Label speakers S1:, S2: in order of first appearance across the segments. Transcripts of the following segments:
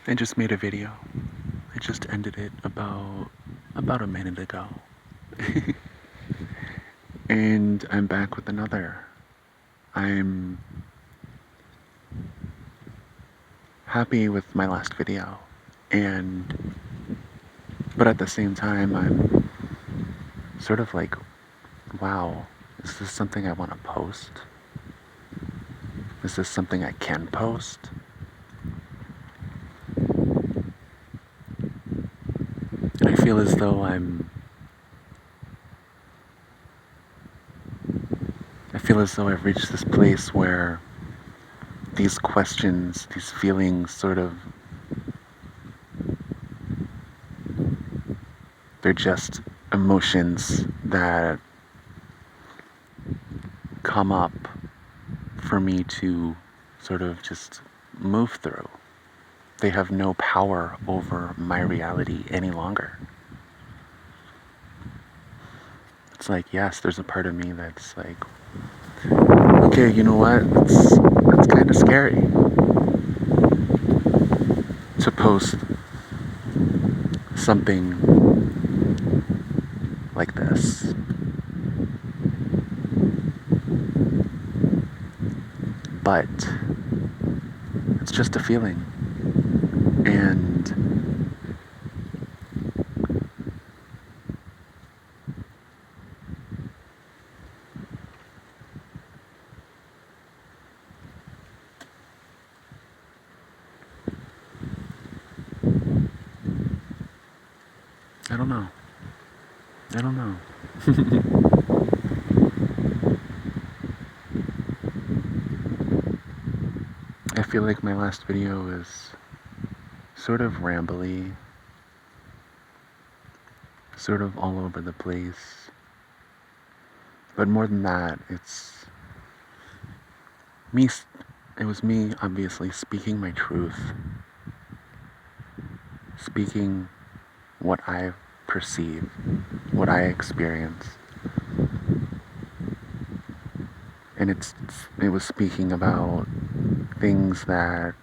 S1: I just made a video. I just ended it about a minute ago. And I'm back with another. I'm happy with my last video. And but at the same time I'm sort of like, wow, is this something I want to post? Is this something I can post? And I feel as though I feel as though I've reached this place where these questions, these feelings sort of, they're just emotions that come up for me to sort of just move through. They have no power over my reality any longer. It's like, yes, there's a part of me that's like, okay, you know what? That's kind of scary to post something like this. But it's just a feeling. And I don't know. I don't know. I feel like my last video is sort of rambly, sort of all over the place. But more than that, me, it was me obviously speaking my truth, speaking what I perceive, what I experience. And it was speaking about things that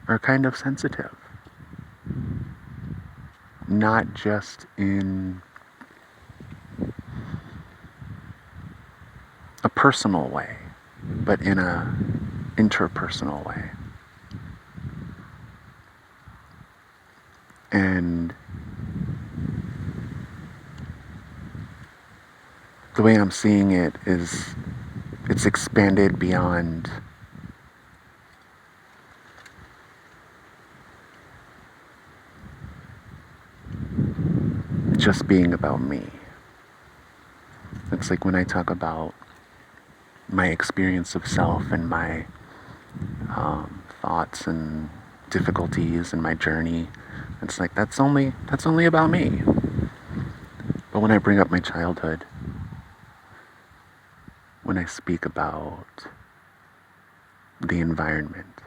S1: are kind of sensitive. Not just in a personal way, but in a interpersonal way. And the way I'm seeing it is it's expanded beyond just being about me. It's like when I talk about my experience of self and my thoughts and difficulties and my journey, it's like that's only about me. But when I bring up my childhood, when I speak about the environment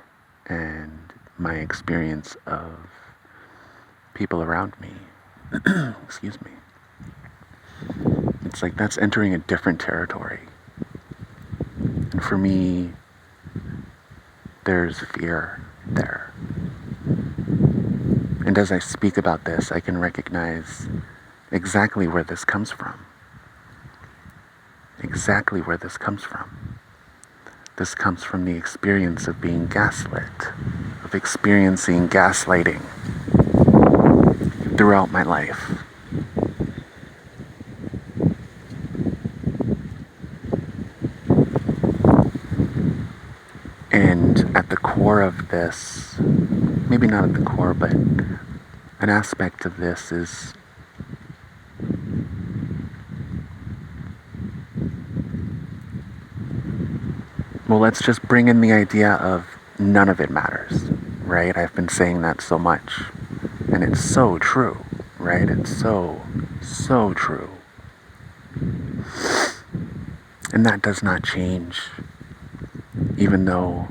S1: and my experience of people around me, excuse me, it's like that's entering a different territory. And for me, there's fear there. And as I speak about this, I can recognize exactly where this comes from. Exactly where this comes from. This comes from the experience of being gaslit, of experiencing gaslighting throughout my life. And at the core of this, maybe not at the core, but an aspect of this is well, let's just bring in the idea of none of it matters, right? I've been saying that so much, and it's so true, right? It's so true. And that does not change, even though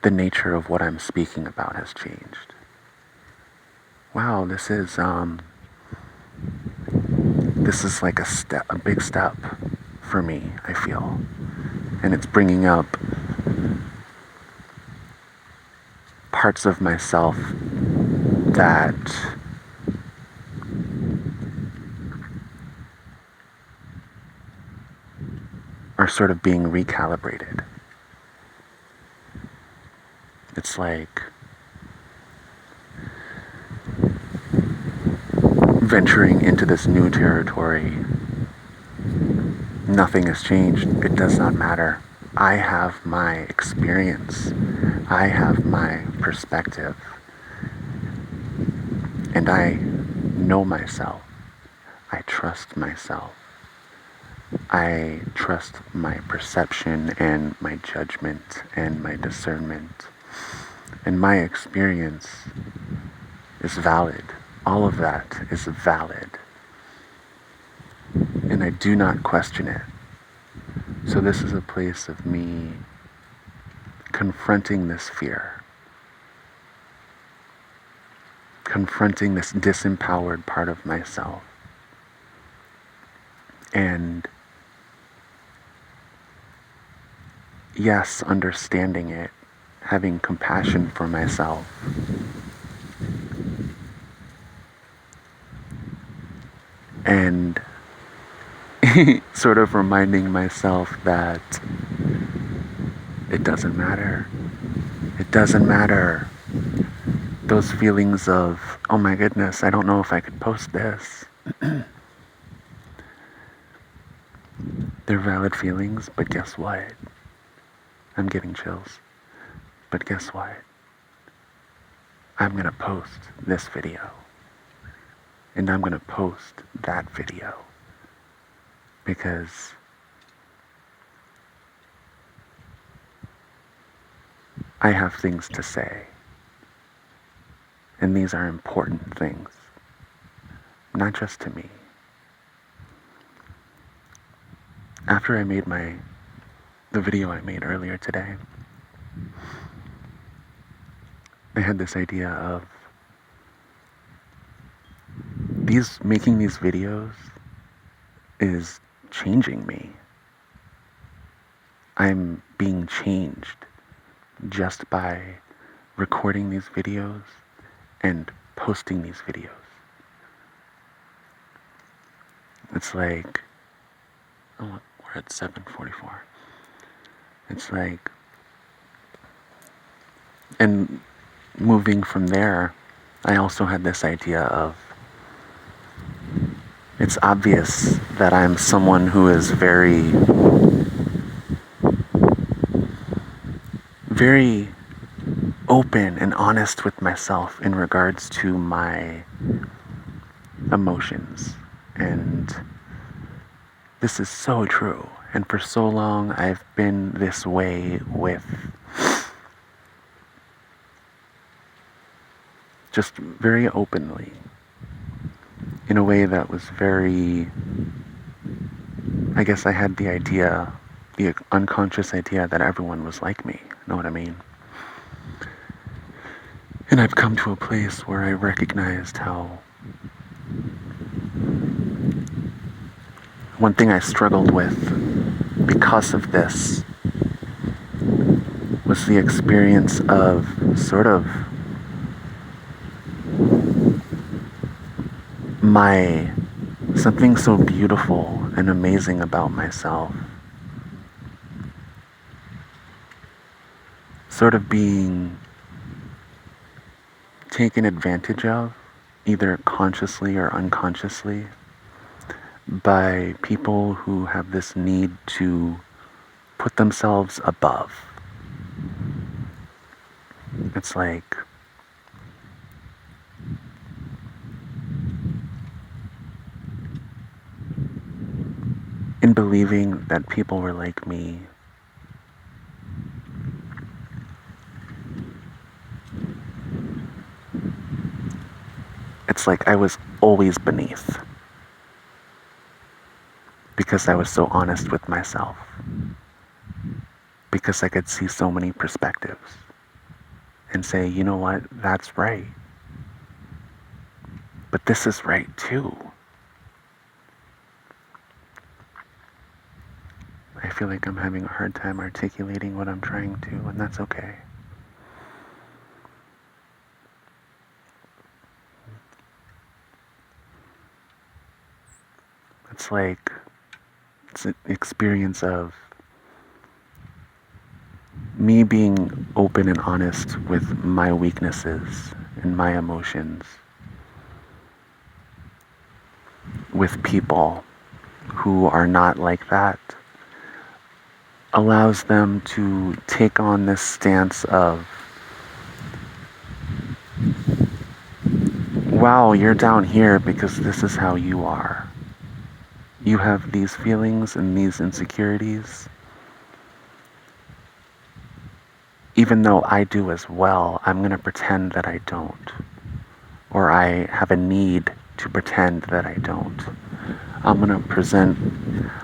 S1: the nature of what I'm speaking about has changed. Wow, this is like a big step for me, I feel. And it's bringing up parts of myself that are sort of being recalibrated. It's like venturing into this new territory. Nothing has changed. It does not matter. I have my experience. I have my perspective. And I know myself. I trust myself. I trust my perception and my judgment and my discernment. And my experience is valid. All of that is valid. And I do not question it. So this is a place of me confronting this fear. Confronting this disempowered part of myself. And yes, understanding it, having compassion for myself. And sort of reminding myself that it doesn't matter. It doesn't matter. Those feelings of, oh my goodness, I don't know if I could post this. They're valid feelings, but guess what? I'm getting chills. But guess what? I'm going to post this video. And I'm going to post that video. Because I have things to say. And these are important things. Not just to me. After I made the video I made earlier today, I had this idea of making these videos is changing me. I'm being changed just by recording these videos and posting these videos. It's like, oh, we're at 7:44. It's like, and moving from there, I also had this idea of, it's obvious that I'm someone who is very, very open and honest with myself in regards to my emotions. And this is so true. And for so long, I've been this way with just very openly, in a way that was very, I guess I had the unconscious idea that everyone was like me. Know what I mean? And I've come to a place where I recognized how one thing I struggled with because of this was the experience of sort of something so beautiful and amazing about myself sort of being taken advantage of, either consciously or unconsciously, by people who have this need to put themselves above. It's like, in believing that people were like me, it's like I was always beneath. Because I was so honest with myself. Because I could see so many perspectives. And say, you know what, that's right. But this is right too. I feel like I'm having a hard time articulating what I'm trying to, and that's okay. it's like it's an experience of me being open and honest with my weaknesses and my emotions with people who are not like that, allows them to take on this stance of, wow, you're down here because this is how you are. You have these feelings and these insecurities. Even though I do as well, I'm going to pretend that I don't. Or I have a need to pretend that I don't. I'm going to present,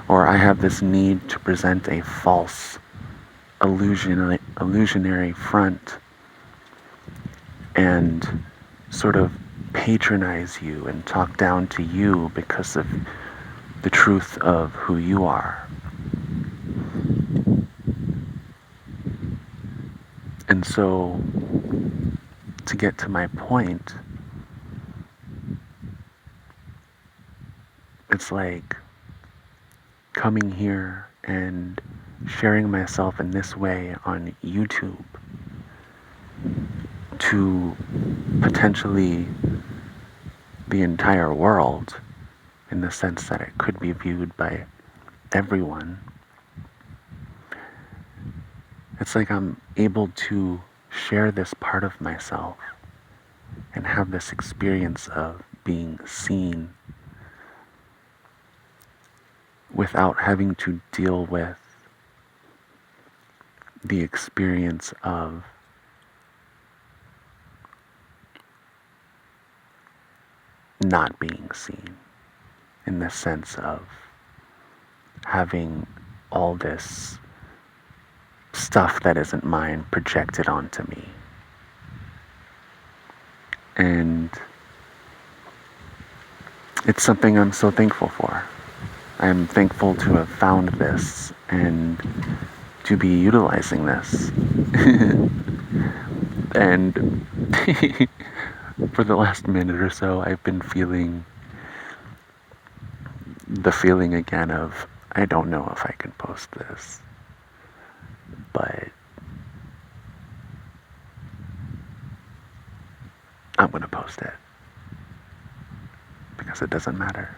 S1: or I have this need to present a false, illusionary front and sort of patronize you and talk down to you because of the truth of who you are. And so, to get to my point, it's like coming here and sharing myself in this way on YouTube to potentially the entire world, in the sense that it could be viewed by everyone. It's like I'm able to share this part of myself and have this experience of being seen without having to deal with the experience of not being seen, in the sense of having all this stuff that isn't mine projected onto me. And it's something I'm so thankful for. I'm thankful to have found this and to be utilizing this. And for the last minute or so, I've been feeling the feeling again of, I don't know if I can post this, but I'm gonna post it because it doesn't matter.